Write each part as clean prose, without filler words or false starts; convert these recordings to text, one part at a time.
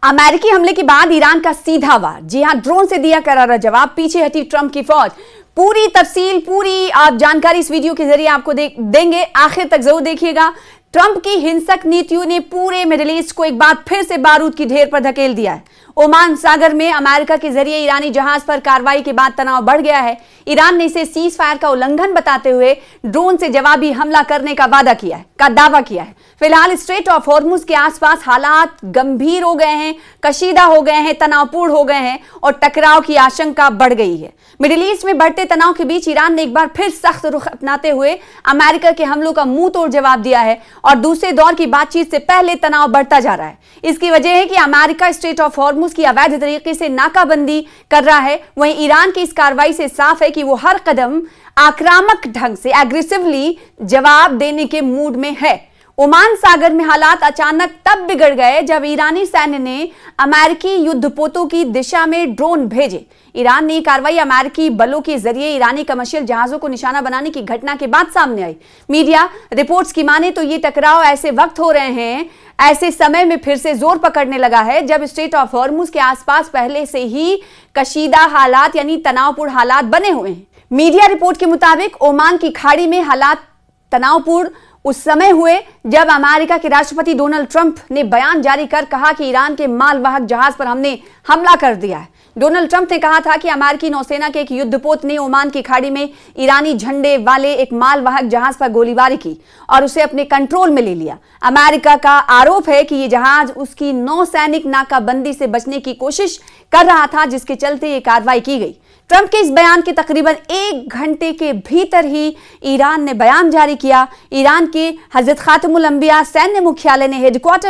अमेरिकी हमले के बाद ईरान का सीधा वार, जी हां, ड्रोन से दिया करारा जवाब, पीछे हटी ट्रंप की फौज। पूरी तफसील, पूरी जानकारी इस वीडियो के जरिए आपको देंगे, आखिर तक जरूर देखिएगा। ट्रंप की हिंसक नीतियों ने पूरे मिडिल ईस्ट को एक बार फिर से बारूद की ढेर पर धकेल दिया है। ओमान सागर में अमेरिका के जरिए ईरानी जहाज पर कार्रवाई के बाद तनाव बढ़ गया है। ईरान ने इसे सीज फायर का उल्लंघन बताते हुए ड्रोन से जवाबी हमला करने का दावा किया है। फिलहाल स्ट्रेट ऑफ हॉर्मुज के आसपास हालात गंभीर हो गए हैं, कशीदा हो गए हैं, तनावपूर्ण हो गए हैं और टकराव की आशंका बढ़ गई है। मिडिल ईस्ट में बढ़ते तनाव के बीच ईरान ने एक बार फिर सख्त रुख अपनाते हुए अमेरिका के हमलों का मुंह तोड़ जवाब दिया है और दूसरे दौर की बातचीत से पहले तनाव बढ़ता जा रहा है। इसकी वजह है कि अमेरिका स्ट्रेट ऑफ हॉर्मुज की अवैध तरीके से नाकाबंदी कर रहा है। वहीं ईरान की इस कार्रवाई से साफ है कि वो हर कदम आक्रामक ढंग से एग्रेसिवली जवाब देने के मूड में है। ओमान सागर में हालात अचानक तब बिगड़ गए जब ईरानी सैन्य ने अमेरिकी युद्धपोतों की दिशा में ड्रोन भेजे। ईरान ने कार्रवाई अमेरिकी बलों के जरिए ईरानी कमर्शियल जहाजों को निशाना बनाने की घटना के बाद सामने आई। मीडिया रिपोर्ट्स की माने तो ये टकराव ऐसे वक्त हो रहे हैं, ऐसे समय में फिर से जोर पकड़ने लगा है जब स्ट्रेट ऑफ हॉर्मुज के आसपास पहले से ही कशीदा हालात यानी तनावपूर्ण हालात बने हुए हैं। मीडिया रिपोर्ट के मुताबिक ओमान की खाड़ी में हालात तनावपूर्ण उस समय हुए जब अमेरिका के राष्ट्रपति डोनाल्ड ट्रंप ने बयान जारी कर कहा कि ईरान के मालवाहक जहाज पर हमने हमला कर दिया है। डोनाल्ड ट्रंप ने कहा था कि अमेरिकी नौसेना के एक युद्धपोत ने ओमान की खाड़ी में ईरानी झंडे वाले एक मालवाहक जहाज पर गोलीबारी की और उसे अपने कंट्रोल में ले लिया। अमेरिका का आरोप है कि यह जहाज उसकी नौसैनिक नाकाबंदी से बचने की कोशिश कर रहा था, जिसके चलते यह कार्रवाई की गई। ट्रंप के इस बयान के तकरीबन 1 घंटे के भीतर ही ईरान ने बयान जारी किया। ईरान के हजरत खातमुल अंबिया सैन्य मुख्यालय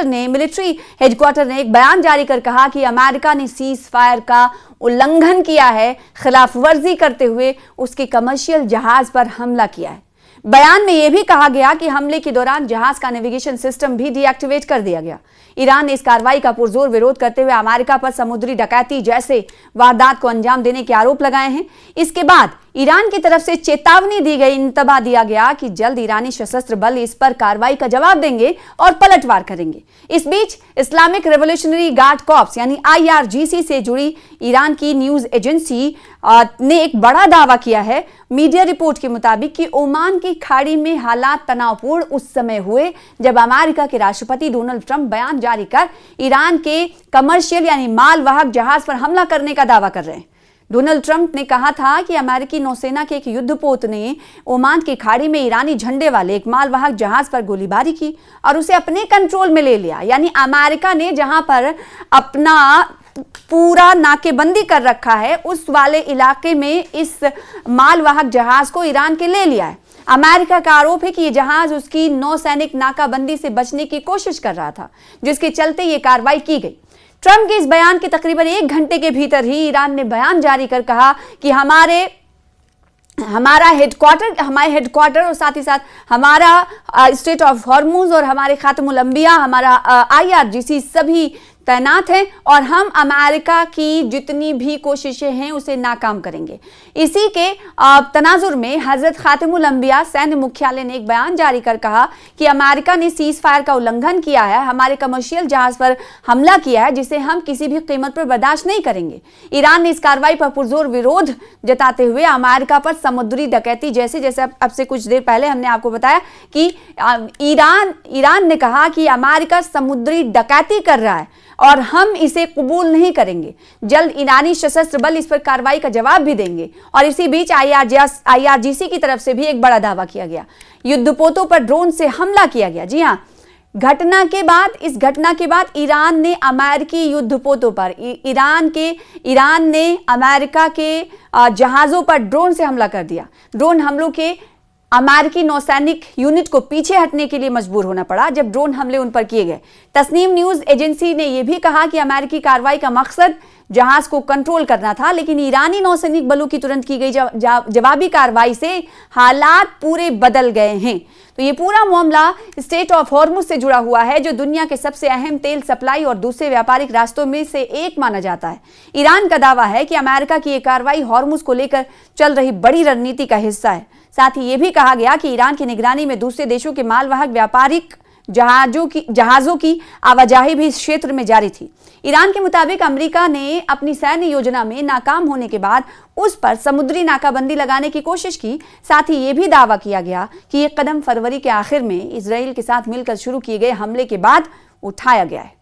ने मिलिट्री हेडक्वार्टर ने एक बयान जारी कर कहा कि अमेरिका ने सीज फायर का उल्लंघन किया है, खिलाफ वर्जी करते हुए उसके कमर्शियल जहाज पर हमला किया है। बयान में यह भी कहा गया कि हमले के दौरान जहाज का नेविगेशन सिस्टम भी डीएक्टिवेट कर दिया गया। ईरान ने इस कार्रवाई का पुरजोर विरोध करते हुए अमेरिका पर समुद्री डकैती जैसे वारदात को अंजाम देने के आरोप लगाए हैं। इसके बाद ईरान की तरफ से चेतावनी दी गई, इंतबाह दिया गया कि जल्द ईरानी सशस्त्र बल इस पर कार्रवाई का जवाब देंगे और पलटवार करेंगे। इस बीच इस्लामिक रेवोल्यूशनरी गार्ड कॉर्प्स यानी IRGC से जुड़ी ईरान की न्यूज एजेंसी ने एक बड़ा दावा किया है। मीडिया रिपोर्ट के मुताबिक कि ओमान की खाड़ी में हालात तनावपूर्ण उस समय हुए जब अमेरिका के राष्ट्रपति डोनाल्ड ट्रंप बयान जारी कर ईरान के कमर्शियल यानी मालवाहक जहाज पर हमला करने का दावा कर रहे हैं। डोनाल्ड ट्रंप ने कहा था कि अमेरिकी नौसेना के एक युद्धपोत ने ओमान की खाड़ी में ईरानी झंडे वाले एक मालवाहक जहाज पर गोलीबारी की और उसे अपने कंट्रोल में ले लिया। यानी अमेरिका ने जहां पर अपना पूरा नाकेबंदी कर रखा है उस वाले इलाके में इस मालवाहक जहाज को ईरान के ले लिया है। अमेरिका का आरोप है कि यह जहाज उसकी नौसैनिक नाकाबंदी से बचने की कोशिश कर रहा था, जिसके चलते यह कार्रवाई की गई। ट्रंप के इस बयान के तकरीबन 1 घंटे के भीतर ही ईरान ने बयान जारी कर कहा कि हमारे हेडक्वार्टर और साथ ही साथ हमारा स्ट्रेट ऑफ हॉर्मुज और हमारे खातमुल अंबिया, हमारा IRGC सभी तैनात हैं और हम अमेरिका की जितनी भी कोशिशें हैं उसे नाकाम करेंगे। इसी के तनाजुर में हजरत खातमुल अंबिया सैन्य मुख्यालय ने एक बयान जारी कर कहा कि अमेरिका ने सीज फायर का उल्लंघन किया है, हमारे कमर्शियल जहाज पर हमला किया है, जिसे हम किसी भी कीमत पर बर्दाश्त नहीं करेंगे। ईरान ने इस कार्रवाई पर पुरजोर विरोध जताते हुए अमेरिका पर समुद्री डकैती जैसे अब से कुछ देर पहले हमने आपको बताया कि ईरान ने कहा कि अमेरिका समुद्री डकैती कर रहा है और हम इसे कबूल नहीं करेंगे। जल्द ईरानी सशस्त्र बल इस पर कार्रवाई का जवाब भी देंगे। और इसी बीच IRGC की तरफ से भी एक बड़ा दावा किया गया, युद्धपोतों पर ड्रोन से हमला किया गया। जी हां, इस घटना के बाद ईरान ने अमेरिकी युद्धपोतों पर ईरान ने अमेरिका के जहाजों पर ड्रोन से हमला कर दिया। ड्रोन हमलों के अमेरिकी नौसैनिक यूनिट को पीछे हटने के लिए मजबूर होना पड़ा जब ड्रोन हमले उन पर किए गए। तस्नीम न्यूज एजेंसी ने यह भी कहा कि अमेरिकी कार्रवाई का मकसद जहाज को कंट्रोल करना था, लेकिन ईरानी नौसैनिक बलों की तुरंत की गई जवाबी कार्रवाई से हालात पूरे बदल गए हैं। तो ये पूरा मामला स्ट्रेट ऑफ हॉर्मुज से जुड़ा हुआ है, जो दुनिया के सबसे अहम तेल सप्लाई और दूसरे व्यापारिक रास्तों में से एक माना जाता है। ईरान का दावा है कि अमेरिका की यह कार्रवाई हॉर्मुज को लेकर चल रही बड़ी रणनीति का हिस्सा है। साथ ही यह भी कहा गया कि ईरान की निगरानी में दूसरे देशों के मालवाहक जहाजों की आवाजाही भी इस क्षेत्र में जारी थी। ईरान के मुताबिक अमेरिका ने अपनी सैन्य योजना में नाकाम होने के बाद उस पर समुद्री नाकाबंदी लगाने की कोशिश की। साथ ही यह भी दावा किया गया कि यह कदम फरवरी के आखिर में इजराइल के साथ मिलकर शुरू किए गए हमले के बाद उठाया गया है।